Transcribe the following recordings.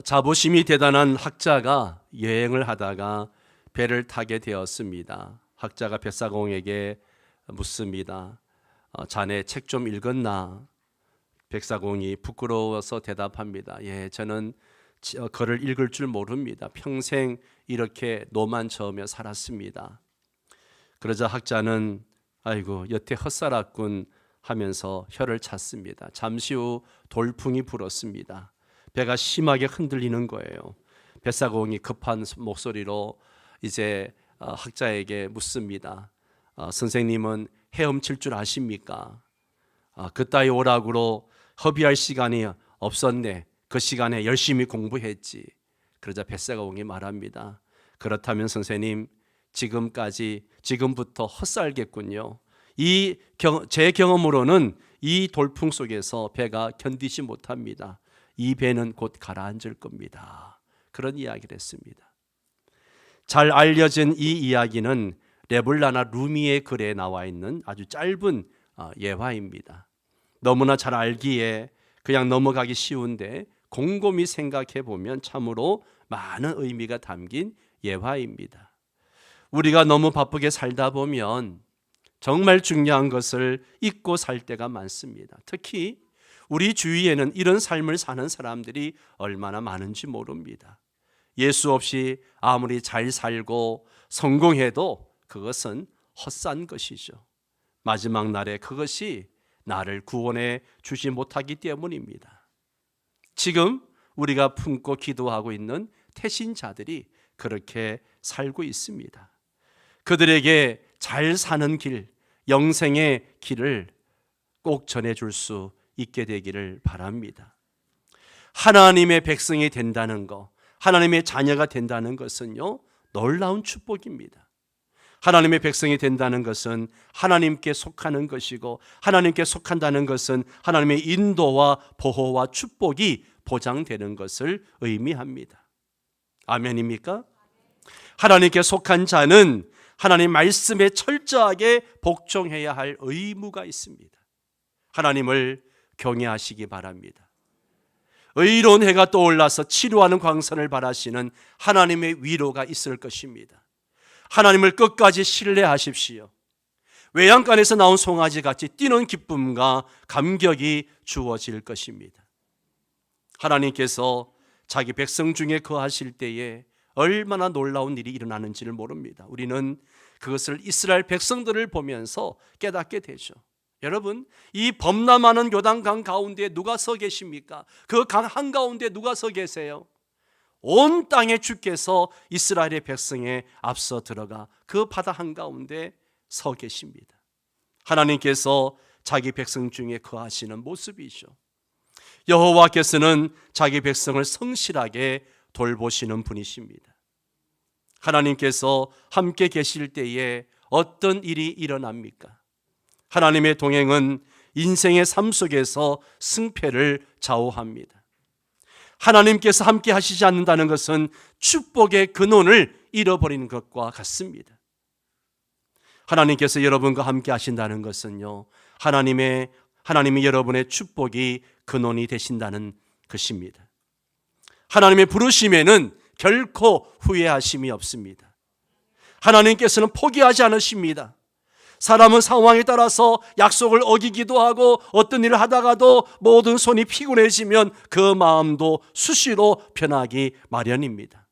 자부심이 대단한 학자가 여행을 하다가 배를 타게 되었습니다. 학자가 뱃사공에게 묻습니다. 자네 책 좀 읽었나? 백사공이 부끄러워서 대답합니다. 예, 저는 글을 읽을 줄 모릅니다. 평생 이렇게 노만 저으며 살았습니다. 그러자 학자는 아이고 여태 헛살았군 하면서 혀를 찼습니다. 잠시 후 돌풍이 불었습니다. 배가 심하게 흔들리는 거예요. 뱃사공이 급한 목소리로 이제 학자에게 묻습니다. 선생님은 헤엄칠 줄 아십니까? 그따위 오락으로 허비할 시간이 없었네. 그 시간에 열심히 공부했지. 그러자 뱃사공이 말합니다. 그렇다면 선생님 지금부터 헛살겠군요. 제 경험으로는 이 돌풍 속에서 배가 견디지 못합니다. 이 배는 곧 가라앉을 겁니다. 그런 이야기를 했습니다. 잘 알려진 이 이야기는 레블라나 루미의 글에 나와 있는 아주 짧은 예화입니다. 너무나 잘 알기에 그냥 넘어가기 쉬운데 곰곰이 생각해 보면 참으로 많은 의미가 담긴 예화입니다. 우리가 너무 바쁘게 살다 보면 정말 중요한 것을 잊고 살 때가 많습니다. 특히 우리 주위에는 이런 삶을 사는 사람들이 얼마나 많은지 모릅니다. 예수 없이 아무리 잘 살고 성공해도 그것은 헛산 것이죠. 마지막 날에 그것이 나를 구원해 주지 못하기 때문입니다. 지금 우리가 품고 기도하고 있는 태신자들이 그렇게 살고 있습니다. 그들에게 잘 사는 길, 영생의 길을 꼭 전해줄 수 있게 되기를 바랍니다. 하나님의 백성이 된다는 것, 하나님의 자녀가 된다는 것은요, 놀라운 축복입니다. 하나님의 백성이 된다는 것은 하나님께 속하는 것이고, 하나님께 속한다는 것은 하나님의 인도와 보호와 축복이 보장되는 것을 의미합니다. 아멘입니까? 하나님께 속한 자는 하나님 말씀에 철저하게 복종해야 할 의무가 있습니다. 하나님을 경외하시기 바랍니다. 의로운 해가 떠올라서 치료하는 광선을 바라시는 하나님의 위로가 있을 것입니다. 하나님을 끝까지 신뢰하십시오. 외양간에서 나온 송아지같이 뛰는 기쁨과 감격이 주어질 것입니다. 하나님께서 자기 백성 중에 거하실 때에 얼마나 놀라운 일이 일어나는지를 모릅니다. 우리는 그것을 이스라엘 백성들을 보면서 깨닫게 되죠. 여러분, 이 범람하는 요단강 가운데 누가 서 계십니까? 그 강 한가운데 누가 서 계세요? 온 땅에 주께서 이스라엘의 백성에 앞서 들어가 그 바다 한가운데 서 계십니다. 하나님께서 자기 백성 중에 거하시는 모습이죠. 여호와께서는 자기 백성을 성실하게 돌보시는 분이십니다. 하나님께서 함께 계실 때에 어떤 일이 일어납니까? 하나님의 동행은 인생의 삶 속에서 승패를 좌우합니다. 하나님께서 함께 하시지 않는다는 것은 축복의 근원을 잃어버리는 것과 같습니다. 하나님께서 여러분과 함께 하신다는 것은요, 하나님이 여러분의 축복이 근원이 되신다는 것입니다. 하나님의 부르심에는 결코 후회하심이 없습니다. 하나님께서는 포기하지 않으십니다. 사람은 상황에 따라서 약속을 어기기도 하고 어떤 일을 하다가도 모든 손이 피곤해지면 그 마음도 수시로 변하기 마련입니다.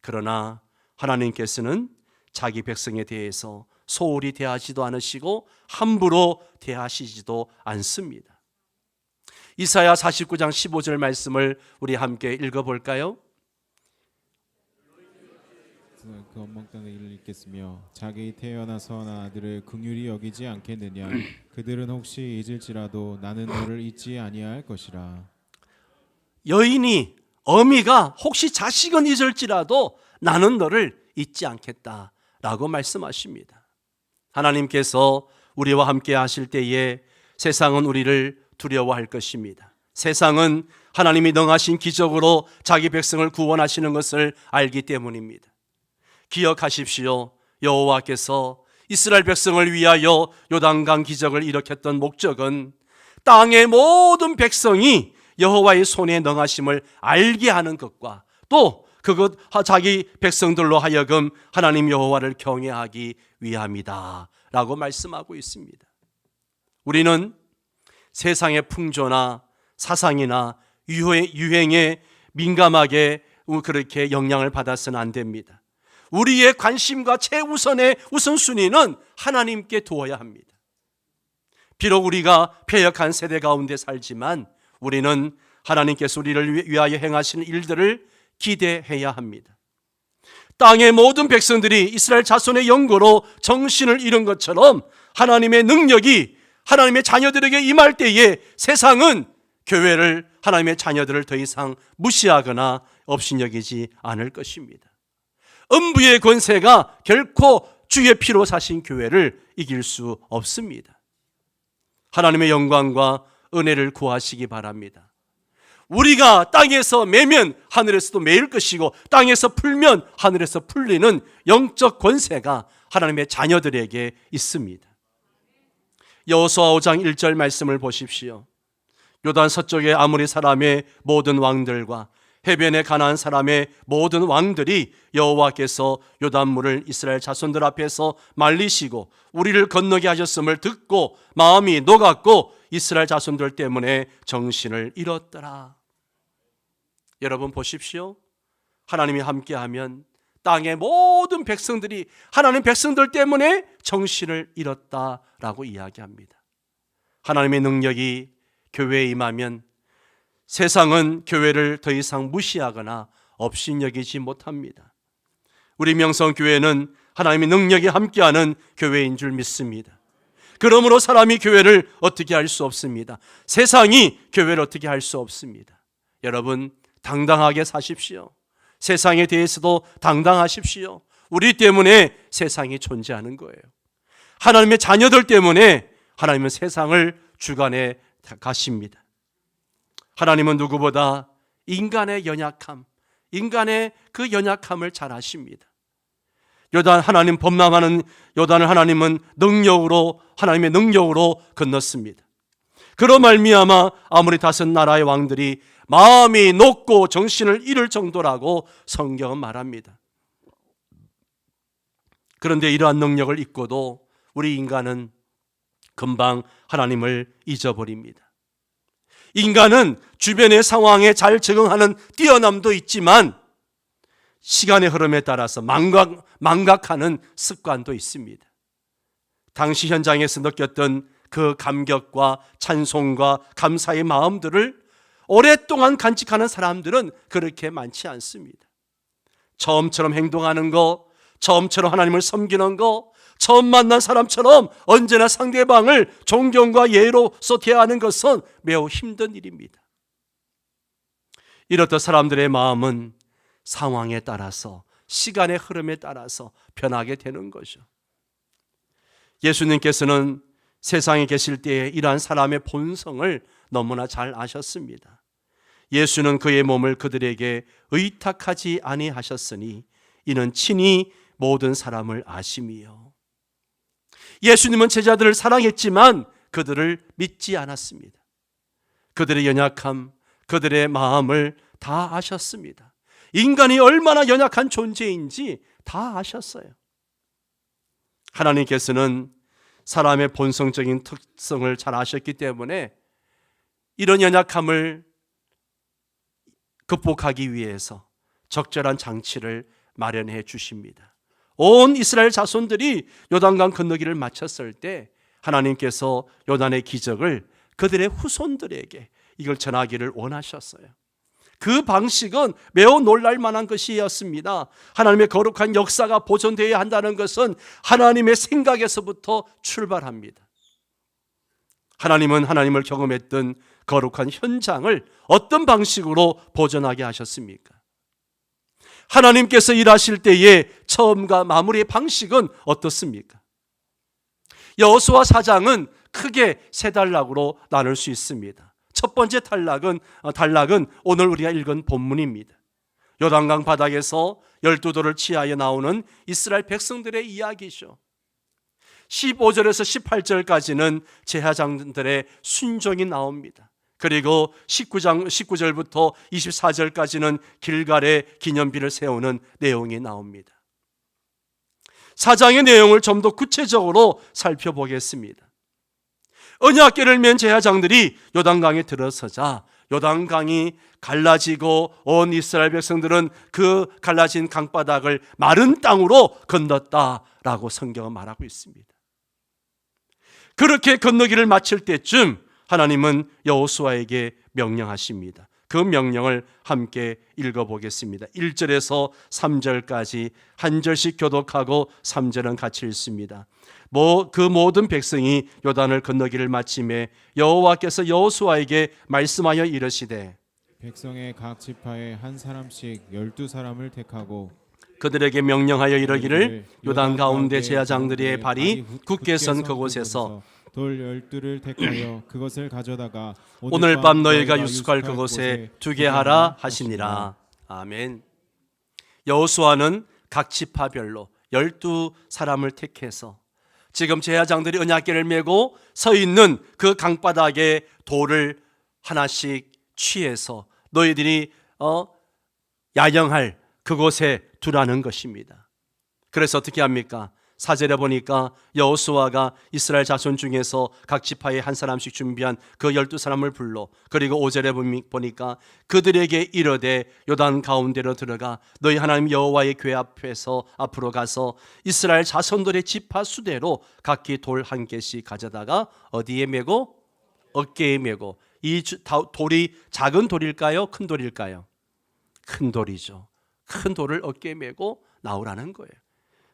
그러나 하나님께서는 자기 백성에 대해서 소홀히 대하지도 않으시고 함부로 대하시지도 않습니다. 이사야 49장 15절 말씀을 우리 함께 읽어볼까요? 그 원망 땅의 일을 잊겠으며 자기 태어나서 난 아들을 긍휼히 여기지 않겠느냐. 그들은 혹시 잊을지라도 나는 너를 잊지 아니할 것이라. 여인이 어미가 혹시 자식은 잊을지라도 나는 너를 잊지 않겠다라고 말씀하십니다. 하나님께서 우리와 함께 하실 때에 세상은 우리를 두려워할 것입니다. 세상은 하나님이 능하신 기적으로 자기 백성을 구원하시는 것을 알기 때문입니다. 기억하십시오. 여호와께서 이스라엘 백성을 위하여 요단강 기적을 일으켰던 목적은 땅의 모든 백성이 여호와의 손에 능하심을 알게 하는 것과 또 그것 자기 백성들로 하여금 하나님 여호와를 경외하기 위함이다 라고 말씀하고 있습니다. 우리는 세상의 풍조나 사상이나 유행에 민감하게 그렇게 영향을 받아서는 안 됩니다. 우리의 관심과 최우선의 우선순위는 하나님께 두어야 합니다. 비록 우리가 패역한 세대 가운데 살지만 우리는 하나님께서 우리를 위하여 행하시는 일들을 기대해야 합니다. 땅의 모든 백성들이 이스라엘 자손의 영고로 정신을 잃은 것처럼 하나님의 능력이 하나님의 자녀들에게 임할 때에 세상은 교회를, 하나님의 자녀들을 더 이상 무시하거나 업신여기지 않을 것입니다. 음부의 권세가 결코 주의 피로 사신 교회를 이길 수 없습니다. 하나님의 영광과 은혜를 구하시기 바랍니다. 우리가 땅에서 매면 하늘에서도 매일 것이고 땅에서 풀면 하늘에서 풀리는 영적 권세가 하나님의 자녀들에게 있습니다. 여호수아 5장 1절 말씀을 보십시오. 요단 서쪽의 아모리 사람의 모든 왕들과 해변의 가나안 사람의 모든 왕들이 여호와께서 요단물을 이스라엘 자손들 앞에서 말리시고 우리를 건너게 하셨음을 듣고 마음이 녹았고 이스라엘 자손들 때문에 정신을 잃었더라. 여러분 보십시오. 하나님이 함께하면 땅의 모든 백성들이 하나님 백성들 때문에 정신을 잃었다라고 이야기합니다. 하나님의 능력이 교회에 임하면 세상은 교회를 더 이상 무시하거나 업신여기지 못합니다. 우리 명성교회는 하나님의 능력이 함께하는 교회인 줄 믿습니다. 그러므로 사람이 교회를 어떻게 할 수 없습니다. 세상이 교회를 어떻게 할 수 없습니다. 여러분 당당하게 사십시오. 세상에 대해서도 당당하십시오. 우리 때문에 세상이 존재하는 거예요. 하나님의 자녀들 때문에 하나님은 세상을 주관해 가십니다. 하나님은 누구보다 인간의 연약함, 인간의 그 연약함을 잘 아십니다. 요단 하나님 범람하는 요단을 하나님은 하나님의 능력으로 건넜습니다. 그로 말미암아 아무리 다섯 나라의 왕들이 마음이 녹고 정신을 잃을 정도라고 성경은 말합니다. 그런데 이러한 능력을 잊고도 우리 인간은 금방 하나님을 잊어버립니다. 인간은 주변의 상황에 잘 적응하는 뛰어남도 있지만 시간의 흐름에 따라서 망각하는 습관도 있습니다. 당시 현장에서 느꼈던 그 감격과 찬송과 감사의 마음들을 오랫동안 간직하는 사람들은 그렇게 많지 않습니다. 처음처럼 행동하는 거, 처음처럼 하나님을 섬기는 거, 처음 만난 사람처럼 언제나 상대방을 존경과 예로서 대하는 것은 매우 힘든 일입니다. 이렇듯 사람들의 마음은 상황에 따라서 시간의 흐름에 따라서 변하게 되는 거죠. 예수님께서는 세상에 계실 때에 이러한 사람의 본성을 너무나 잘 아셨습니다. 예수는 그의 몸을 그들에게 의탁하지 아니하셨으니 이는 친히 모든 사람을 아심이요. 예수님은 제자들을 사랑했지만 그들을 믿지 않았습니다. 그들의 연약함, 그들의 마음을 다 아셨습니다. 인간이 얼마나 연약한 존재인지 다 아셨어요. 하나님께서는 사람의 본성적인 특성을 잘 아셨기 때문에 이런 연약함을 극복하기 위해서 적절한 장치를 마련해 주십니다. 온 이스라엘 자손들이 요단강 건너기를 마쳤을 때 하나님께서 요단의 기적을 그들의 후손들에게 이걸 전하기를 원하셨어요. 그 방식은 매우 놀랄 만한 것이었습니다. 하나님의 거룩한 역사가 보존되어야 한다는 것은 하나님의 생각에서부터 출발합니다. 하나님은 하나님을 경험했던 거룩한 현장을 어떤 방식으로 보존하게 하셨습니까? 하나님께서 일하실 때의 처음과 마무리의 방식은 어떻습니까? 여호수아 4장은 크게 세 단락으로 나눌 수 있습니다. 첫 번째 단락은 오늘 우리가 읽은 본문입니다. 요단강 바닥에서 12돌을 취하여 나오는 이스라엘 백성들의 이야기죠. 15절에서 18절까지는 제사장들의 순종이 나옵니다. 그리고 19절부터 24절까지는 길갈에 기념비를 세우는 내용이 나옵니다. 사장의 내용을 좀 더 구체적으로 살펴보겠습니다. 언약궤를 맨 제사장들이 요단강에 들어서자 요단강이 갈라지고 온 이스라엘 백성들은 그 갈라진 강바닥을 마른 땅으로 건넜다라고 성경은 말하고 있습니다. 그렇게 건너기를 마칠 때쯤 하나님은 여호수아에게 명령하십니다. 그 명령을 함께 읽어보겠습니다. 1절에서 3절까지 한 절씩 교독하고 3절은 같이 읽습니다. 그 모든 백성이 요단을 건너기를 마침에 여호와께서 여호수아에게 말씀하여 이르시되 백성의 각 지파에 한 사람씩 12사람을 택하고 그들에게 명령하여 이르기를 요단 가운데 제사장들의 발이 굳게 선 그곳에서 돌 12를 택하여 그것을 가져다가 오늘 밤 너희가 유숙할 그곳에 두게 하라 하시니라. 아멘. 여호수아는 각 지파별로 12사람을 택해서 지금 제사장들이 언약궤를 메고 서 있는 그 강바닥에 돌을 하나씩 취해서 너희들이 야영할 그곳에 두라는 것입니다. 그래서 어떻게 합니까? 4절에 보니까 여호수아가 이스라엘 자손 중에서 각 지파에 한 사람씩 준비한 그 12사람을 불러, 그리고 5절에 보니까 그들에게 이르되 요단 가운데로 들어가 너희 하나님 여호와의 궤 앞으로 가서 이스라엘 자손들의 지파 수대로 각기 돌 한 개씩 가져다가 어디에 메고? 어깨에 메고. 이 돌이 작은 돌일까요? 큰 돌일까요? 큰 돌이죠. 큰 돌을 어깨에 메고 나오라는 거예요.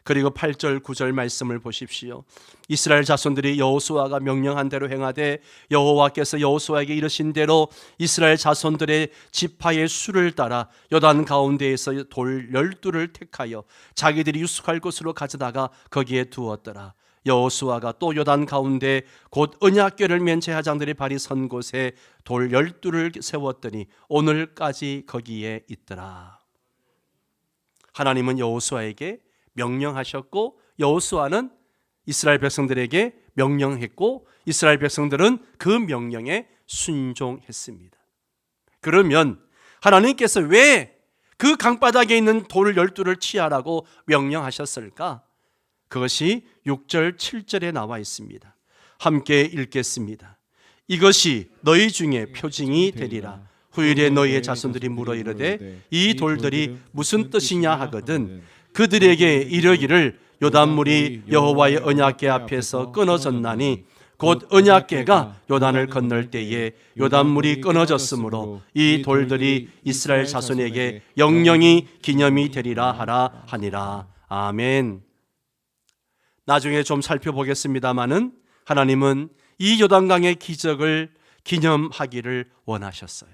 그리고 8절 9절 말씀을 보십시오. 이스라엘 자손들이 여호수아가 명령한 대로 행하되 여호와께서 여호수아에게 이르신 대로 이스라엘 자손들의 지파의 수를 따라 요단 가운데에서 돌 12를 택하여 자기들이 유숙할 곳으로 가져다가 거기에 두었더라. 여호수아가 또 요단 가운데 곧 언약궤를 맨 제사장들의 발이 선 곳에 돌 12를 세웠더니 오늘까지 거기에 있더라. 하나님은 여호수아에게 명령하셨고 여호수아는 이스라엘 백성들에게 명령했고 이스라엘 백성들은 그 명령에 순종했습니다. 그러면 하나님께서 왜 그 강바닥에 있는 돌 12를 취하라고 명령하셨을까? 그것이 6절 7절에 나와 있습니다. 함께 읽겠습니다. 이것이 너희 중에 표징이 되리라. 후일에 너희의 자손들이 물어 이르되 이 돌들이 무슨 뜻이냐 하거든 그들에게 이르기를 요단물이 여호와의 언약궤 앞에서 끊어졌나니 곧 언약궤가 요단을 건널 때에 요단물이 끊어졌으므로 이 돌들이 이스라엘 자손에게 영영이 기념이 되리라 하라 하니라. 아멘. 나중에 좀 살펴보겠습니다마는 하나님은 이 요단강의 기적을 기념하기를 원하셨어요.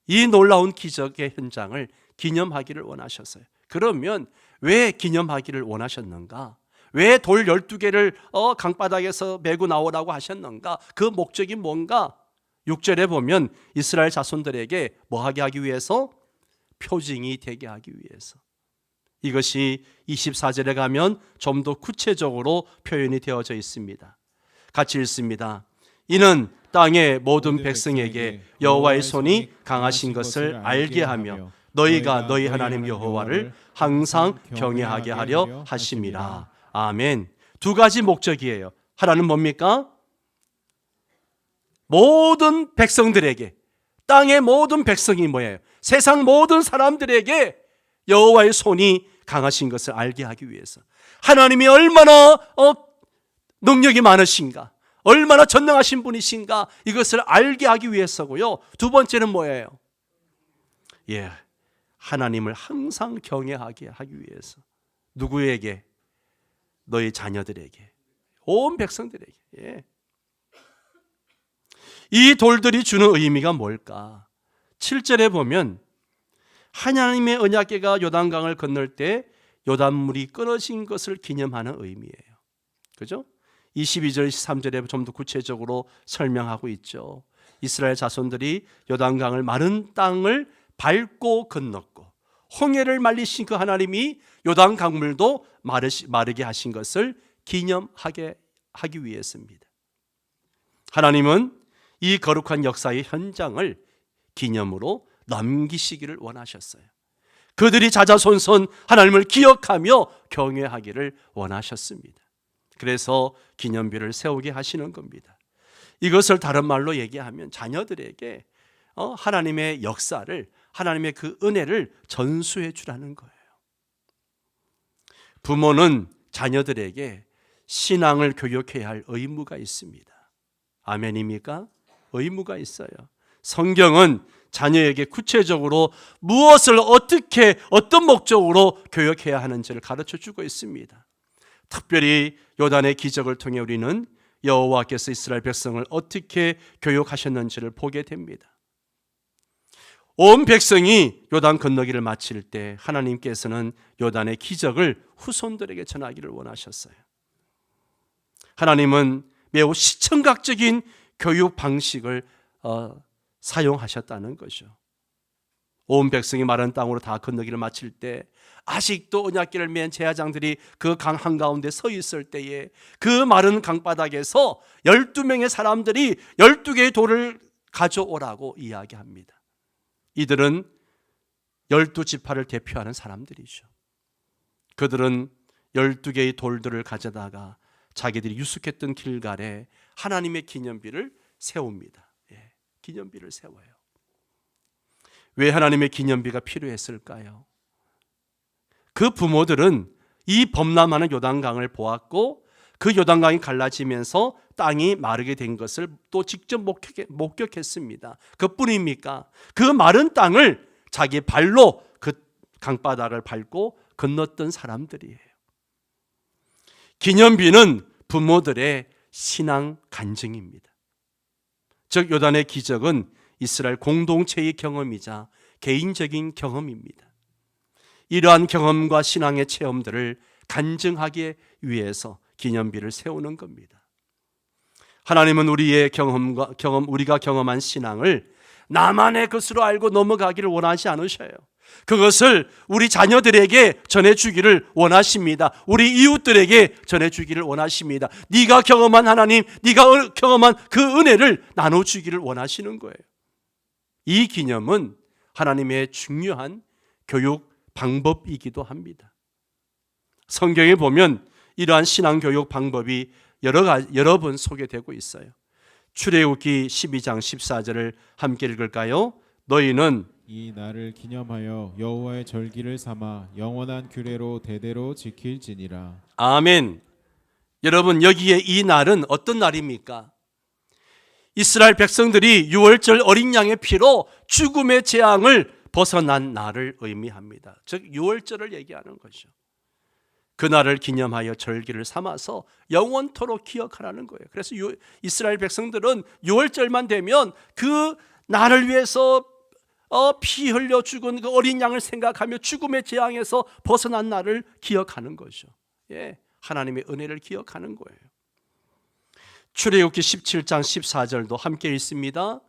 이 놀라운 기적의 현장을 기념하기를 원하셨어요. 그러면 왜 기념하기를 원하셨는가? 왜 돌 12개를 강바닥에서 메고 나오라고 하셨는가? 그 목적이 뭔가? 6절에 보면 이스라엘 자손들에게 뭐하게 하기 위해서? 표징이 되게 하기 위해서. 이것이 24절에 가면 좀 더 구체적으로 표현이 되어져 있습니다. 같이 읽습니다. 이는 땅의 모든 백성에게 여호와의 손이 강하신 것을 알게 하며 너희가 너희 하나님 여호와를 항상 경외하게 하려 하심이라. 아멘. 두 가지 목적이에요. 하나는 뭡니까? 모든 백성들에게, 땅의 모든 백성이 뭐예요? 세상 모든 사람들에게 여호와의 손이 강하신 것을 알게 하기 위해서. 하나님이 얼마나 능력이 많으신가, 얼마나 전능하신 분이신가, 이것을 알게 하기 위해서고요. 두 번째는 뭐예요? 하나님을 항상 경외하게 하기 위해서. 누구에게? 너희 자녀들에게, 온 백성들에게. 이 돌들이 주는 의미가 뭘까? 7절에 보면 하나님의 언약궤가 요단강을 건널 때 요단물이 끊어진 것을 기념하는 의미예요. 그죠? 22절, 23절에 좀 더 구체적으로 설명하고 있죠. 이스라엘 자손들이 요단강을 마른 땅을 밟고 건넜고 홍해를 말리신 그 하나님이 요단 강물도 마르게 하신 것을 기념하게 하기 위해서입니다. 하나님은 이 거룩한 역사의 현장을 기념으로 남기시기를 원하셨어요. 그들이 자자손손 하나님을 기억하며 경외하기를 원하셨습니다. 그래서 기념비를 세우게 하시는 겁니다. 이것을 다른 말로 얘기하면 자녀들에게 하나님의 역사를, 하나님의 그 은혜를 전수해 주라는 거예요. 부모는 자녀들에게 신앙을 교육해야 할 의무가 있습니다. 아멘입니까? 의무가 있어요. 성경은 자녀에게 구체적으로 무엇을 어떻게 어떤 목적으로 교육해야 하는지를 가르쳐 주고 있습니다. 특별히 요단의 기적을 통해 우리는 여호와께서 이스라엘 백성을 어떻게 교육하셨는지를 보게 됩니다. 온 백성이 요단 건너기를 마칠 때 하나님께서는 요단의 기적을 후손들에게 전하기를 원하셨어요. 하나님은 매우 시청각적인 교육 방식을 사용하셨다는 거죠. 온 백성이 마른 땅으로 다 건너기를 마칠 때 아직도 언약궤를 맨 제사장들이 그 강 한가운데 서 있을 때에 그 마른 강바닥에서 12명의 사람들이 12개의 돌을 가져오라고 이야기합니다. 이들은 12지파를 대표하는 사람들이죠. 그들은 12개의 돌들을 가져다가 자기들이 유숙했던 길갈에 하나님의 기념비를 세웁니다. 기념비를 세워요. 왜 하나님의 기념비가 필요했을까요? 그 부모들은 이 범람하는 요단강을 보았고 그 요단강이 갈라지면서 땅이 마르게 된 것을 또 직접 목격했습니다. 그뿐입니까? 그 마른 땅을 자기 발로 그 강바닥을 밟고 건넜던 사람들이에요. 기념비는 부모들의 신앙 간증입니다. 즉 요단의 기적은 이스라엘 공동체의 경험이자 개인적인 경험입니다. 이러한 경험과 신앙의 체험들을 간증하기 위해서 기념비를 세우는 겁니다. 하나님은 우리의 우리가 경험한 신앙을 나만의 것으로 알고 넘어가기를 원하지 않으셔요. 그것을 우리 자녀들에게 전해주기를 원하십니다. 우리 이웃들에게 전해주기를 원하십니다. 네가 경험한 하나님, 네가 경험한 그 은혜를 나눠주기를 원하시는 거예요. 이 기념은 하나님의 중요한 교육 방법이기도 합니다. 성경에 보면 이러한 신앙교육 방법이 여러 번 소개되고 있어요. 출애굽기 12장 14절을 함께 읽을까요? 너희는 이 날을 기념하여 여호와의 절기를 삼아 영원한 규례로 대대로 지킬지니라. 아멘. 여러분, 여기에 이 날은 어떤 날입니까? 이스라엘 백성들이 유월절 어린 양의 피로 죽음의 재앙을 벗어난 날을 의미합니다. 즉 유월절을 얘기하는 거죠. 그 날을 기념하여 절기를 삼아서 영원토록 기억하라는 거예요. 그래서 이스라엘 백성들은 유월절만 되면 그 날을 위해서 피 흘려 죽은 그 어린 양을 생각하며 죽음의 재앙에서 벗어난 날을 기억하는 거죠. 하나님의 은혜를 기억하는 거예요. 출애굽기 17장 14절도 함께 읽습니다.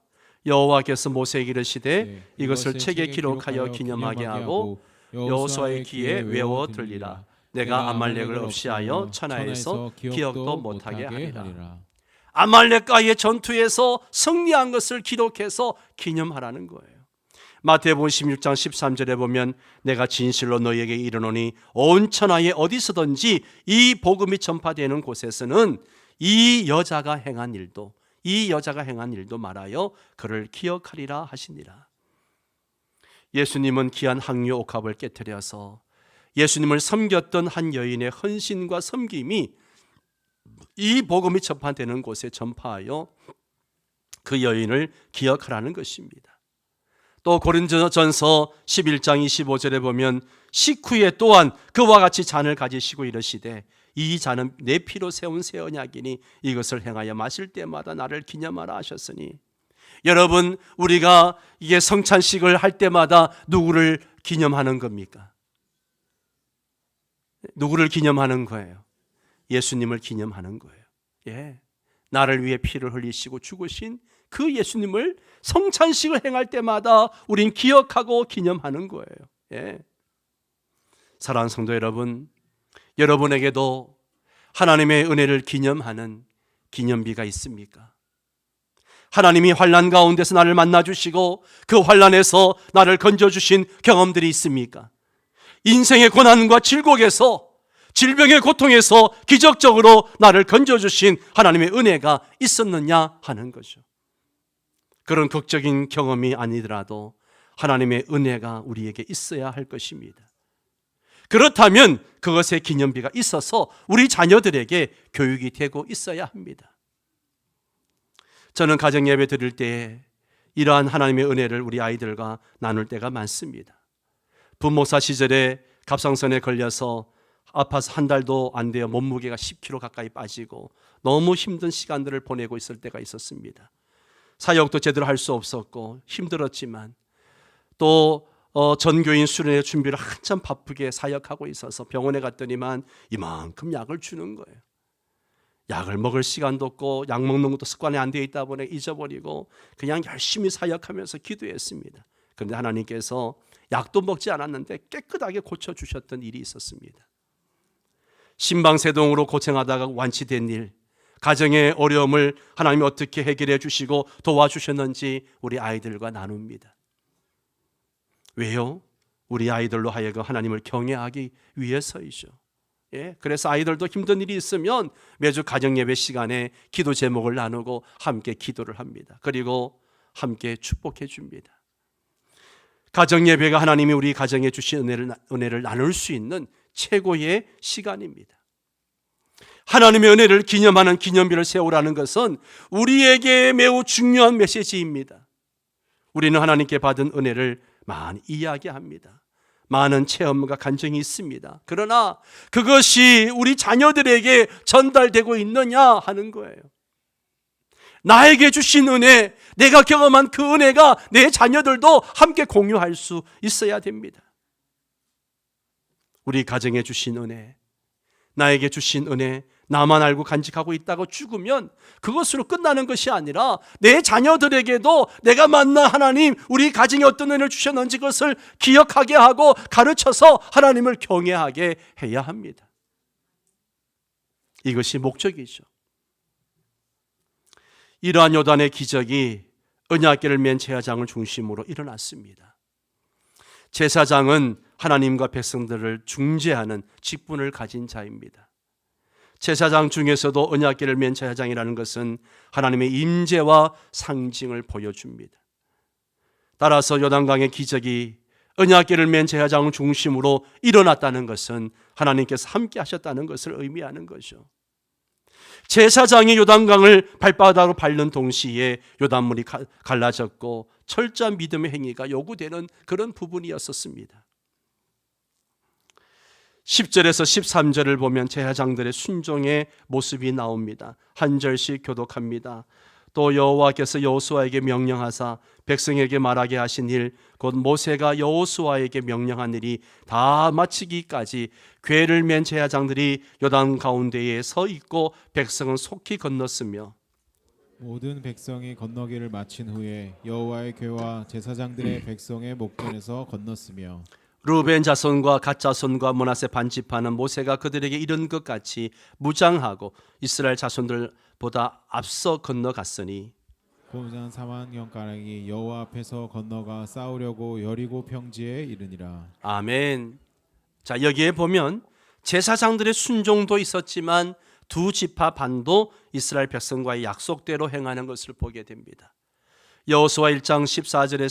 여호와께서 모세에게 이르시되 이것을 책에 기록하여 기념하게 하고 여호수아의 귀에 외워 들리라. 내가 아말렉을 없이하여 천하에서 기억도 못하게 하리라. 아말렉과의 전투에서 승리한 것을 기록해서 기념하라는 거예요. 마태복음 16장 13절에 보면 내가 진실로 너희에게 이르노니 온 천하에 어디서든지 이 복음이 전파되는 곳에서는 이 여자가 행한 일도 말하여 그를 기억하리라 하시니라. 예수님은 귀한 항유 옥합을 깨뜨려서 예수님을 섬겼던 한 여인의 헌신과 섬김이 이 복음이 전파되는 곳에 전파하여 그 여인을 기억하라는 것입니다. 또 고린도전서 11장 25절에 보면 식후에 또한 그와 같이 잔을 가지시고 이르시되 이 잔은 내 피로 세운 새 언약이니 이것을 행하여 마실 때마다 나를 기념하라 하셨으니, 여러분, 우리가 이게 성찬식을 할 때마다 누구를 기념하는 겁니까? 누구를 기념하는 거예요? 예수님을 기념하는 거예요. 나를 위해 피를 흘리시고 죽으신 그 예수님을 성찬식을 행할 때마다 우린 기억하고 기념하는 거예요. 사랑하는 성도 여러분, 여러분에게도 하나님의 은혜를 기념하는 기념비가 있습니까? 하나님이 환난 가운데서 나를 만나주시고 그 환난에서 나를 건져주신 경험들이 있습니까? 인생의 고난과 질곡에서, 질병의 고통에서 기적적으로 나를 건져주신 하나님의 은혜가 있었느냐 하는 거죠. 그런 극적인 경험이 아니더라도 하나님의 은혜가 우리에게 있어야 할 것입니다. 그렇다면 그것의 기념비가 있어서 우리 자녀들에게 교육이 되고 있어야 합니다. 저는 가정예배 드릴 때에 이러한 하나님의 은혜를 우리 아이들과 나눌 때가 많습니다. 부목사 시절에 갑상선에 걸려서 아파서 한 달도 안 돼요. 몸무게가 10kg 가까이 빠지고 너무 힘든 시간들을 보내고 있을 때가 있었습니다. 사역도 제대로 할 수 없었고 힘들었지만 또 전교인 수련회 준비를 한참 바쁘게 사역하고 있어서 병원에 갔더니만 이만큼 약을 주는 거예요. 약을 먹을 시간도 없고 약 먹는 것도 습관이 안 되어 있다 보니 잊어버리고 그냥 열심히 사역하면서 기도했습니다. 그런데 하나님께서 약도 먹지 않았는데 깨끗하게 고쳐주셨던 일이 있었습니다. 심방세동으로 고생하다가 완치된 일, 가정의 어려움을 하나님이 어떻게 해결해 주시고 도와주셨는지 우리 아이들과 나눕니다. 왜요? 우리 아이들로 하여금 하나님을 경외하기 위해서이죠. 그래서 아이들도 힘든 일이 있으면 매주 가정예배 시간에 기도 제목을 나누고 함께 기도를 합니다. 그리고 함께 축복해 줍니다. 가정예배가 하나님이 우리 가정에 주신 은혜를 나눌 수 있는 최고의 시간입니다. 하나님의 은혜를 기념하는 기념비를 세우라는 것은 우리에게 매우 중요한 메시지입니다. 우리는 하나님께 받은 은혜를 많이 이야기합니다. 많은 체험과 간증이 있습니다. 그러나 그것이 우리 자녀들에게 전달되고 있느냐 하는 거예요. 나에게 주신 은혜, 내가 경험한 그 은혜가 내 자녀들도 함께 공유할 수 있어야 됩니다. 우리 가정에 주신 은혜, 나에게 주신 은혜, 나만 알고 간직하고 있다고 죽으면 그것으로 끝나는 것이 아니라 내 자녀들에게도 내가 만난 하나님, 우리 가정에 어떤 은혜를 주셨는지 그것을 기억하게 하고 가르쳐서 하나님을 경외하게 해야 합니다. 이것이 목적이죠. 이러한 요단의 기적이 언약궤를 맨 제사장을 중심으로 일어났습니다. 제사장은 하나님과 백성들을 중재하는 직분을 가진 자입니다. 제사장 중에서도 언약궤를 맨 제사장이라는 것은 하나님의 임재와 상징을 보여줍니다. 따라서 요단강의 기적이 언약궤를 맨 제사장을 중심으로 일어났다는 것은 하나님께서 함께 하셨다는 것을 의미하는 거죠. 제사장이 요단강을 발바닥으로 밟는 동시에 요단물이 갈라졌고 철저한 믿음의 행위가 요구되는 그런 부분이었습니다. 10절에서 13절을 보면 제사장들의 순종의 모습이 나옵니다. 한 절씩 교독합니다. 또 여호와께서 여호수아에게 명령하사 백성에게 말하게 하신 일, 곧 모세가 여호수아에게 명령한 일이 다 마치기까지 궤를 맨 제사장들이 요단 가운데에 서 있고 백성은 속히 건넜으며, 모든 백성이 건너기를 마친 후에 여호와의 궤와 제사장들의 백성의 목전에서 건넜으며, 르벤 자손과 갓 자손과 므낫세 반지파는 모세가 그들에게 이른 것 같이 무장하고 이스라엘 자손들보다 앞서 건너갔으니 곰산 4만 가량이 여호와 앞에서 건너가 싸우려고 여리고 평지에 이르니라. 아멘. 자, 여기에 보면 제사장들의 순종도 있었지만 두 지파 반도 이스라엘 백성과의 약속대로 행하는 것을 보게 됩니다. 여호수아 1장 14절에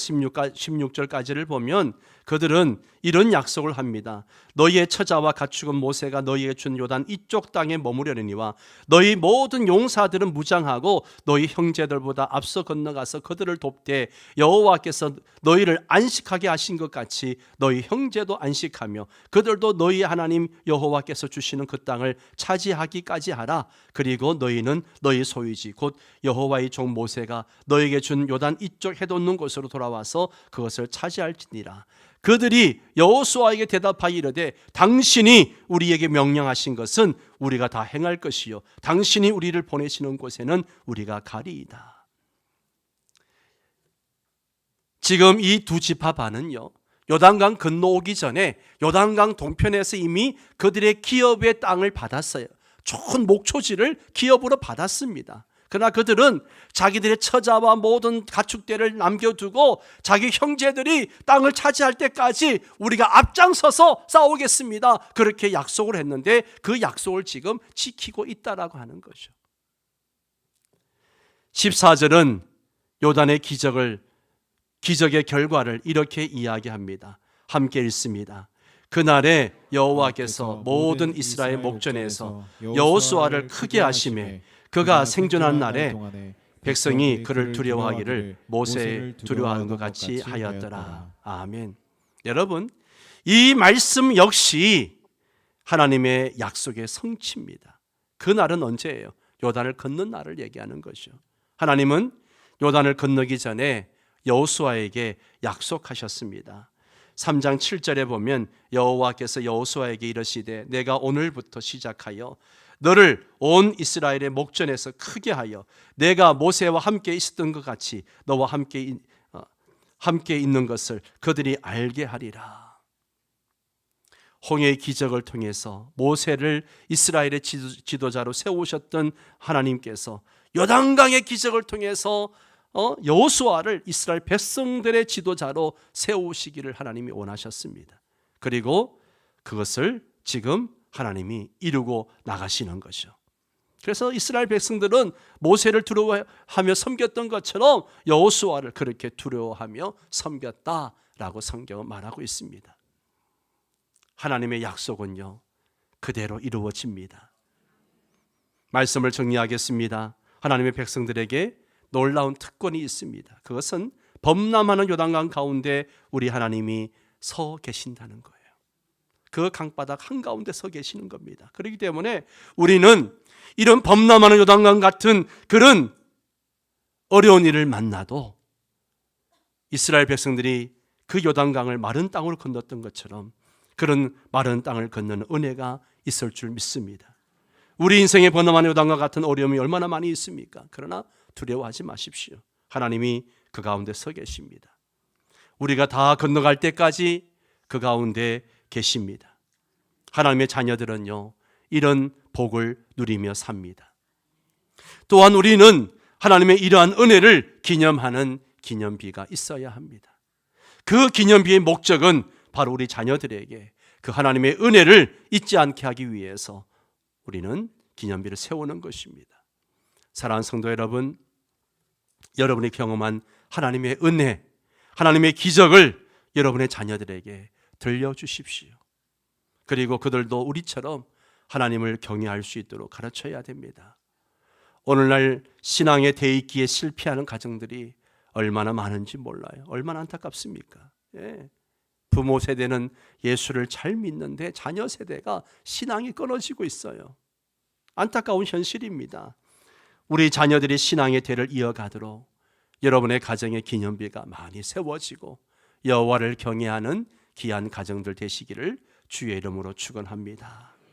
16절까지를 보면 그들은 이런 약속을 합니다. 너희의 처자와 가축은 모세가 너희에게 준 요단 이쪽 땅에 머무려니와 너희 모든 용사들은 무장하고 너희 형제들보다 앞서 건너가서 그들을 돕되 여호와께서 너희를 안식하게 하신 것 같이 너희 형제도 안식하며 그들도 너희 하나님 여호와께서 주시는 그 땅을 차지하기까지 하라. 그리고 너희는 너희 소유지 곧 여호와의 종 모세가 너희에게 준 요단 이쪽 해돋는 곳으로 돌아와서 그것을 차지할지니라. 그들이 여호수아에게 대답하여 이르되 당신이 우리에게 명령하신 것은 우리가 다 행할 것이요 당신이 우리를 보내시는 곳에는 우리가 가리이다. 지금 이 두 지파 반은요, 요단강 건너오기 전에 요단강 동편에서 이미 그들의 기업의 땅을 받았어요. 좋은 목초지를 기업으로 받았습니다. 그러나 그들은 자기들의 처자와 모든 가축대를 남겨두고 자기 형제들이 땅을 차지할 때까지 우리가 앞장서서 싸우겠습니다. 그렇게 약속을 했는데 그 약속을 지금 지키고 있다라고 하는 거죠. 14절은 요단의 기적의 결과를 이렇게 이야기합니다. 함께 읽습니다. 그날에 여호와께서 모든 이스라엘 목전에서 여호수아를 크게 하시매 그가 생존한 날에 백성이 그를 두려워하기를 모세를 두려워하는 것 같이 하였더라. 아멘. 여러분, 이 말씀 역시 하나님의 약속의 성취입니다. 그 날은 언제예요? 요단을 건넌 날을 얘기하는 거죠. 하나님은 요단을 건너기 전에 여호수아에게 약속하셨습니다. 3장 7절에 보면 여호와께서 여호수아에게 이르시되 내가 오늘부터 시작하여 너를 온 이스라엘의 목전에서 크게 하여 내가 모세와 함께 있었던 것 같이 너와 함께 있는 것을 그들이 알게 하리라. 홍해의 기적을 통해서 모세를 이스라엘의 지도자로 세우셨던 하나님께서 요단강의 기적을 통해서 여호수아를 이스라엘 백성들의 지도자로 세우시기를 하나님이 원하셨습니다. 그리고 그것을 지금 하나님이 이루고 나가시는 거죠. 그래서 이스라엘 백성들은 모세를 두려워하며 섬겼던 것처럼 여호수아를 그렇게 두려워하며 섬겼다라고 성경은 말하고 있습니다. 하나님의 약속은요, 그대로 이루어집니다. 말씀을 정리하겠습니다. 하나님의 백성들에게 놀라운 특권이 있습니다. 그것은 범람하는 요단강 가운데 우리 하나님이 서 계신다는 거예요. 그 강바닥 한가운데 서 계시는 겁니다. 그렇기 때문에 우리는 이런 범람하는 요단강 같은 그런 어려운 일을 만나도 이스라엘 백성들이 그 요단강을 마른 땅으로 건넜던 것처럼 그런 마른 땅을 건너는 은혜가 있을 줄 믿습니다. 우리 인생의 범람하는 요단과 같은 어려움이 얼마나 많이 있습니까? 그러나 두려워하지 마십시오. 하나님이 그 가운데 서 계십니다. 우리가 다 건너갈 때까지 그 가운데 계십니다. 하나님의 자녀들은요, 이런 복을 누리며 삽니다. 또한 우리는 하나님의 이러한 은혜를 기념하는 기념비가 있어야 합니다. 그 기념비의 목적은 바로 우리 자녀들에게 그 하나님의 은혜를 잊지 않게 하기 위해서 우리는 기념비를 세우는 것입니다. 사랑하는 성도 여러분, 여러분이 경험한 하나님의 은혜, 하나님의 기적을 여러분의 자녀들에게 들려주십시오. 그리고 그들도 우리처럼 하나님을 경외할 수 있도록 가르쳐야 됩니다. 오늘날 신앙의 대입기에 실패하는 가정들이 얼마나 많은지 몰라요. 얼마나 안타깝습니까? 예. 부모 세대는 예수를 잘 믿는데 자녀 세대가 신앙이 끊어지고 있어요. 안타까운 현실입니다. 우리 자녀들이 신앙의 대를 이어가도록 여러분의 가정의 기념비가 많이 세워지고 여호와를 경외하는 귀한 가정들 되시기를 주의 이름으로 축원합니다.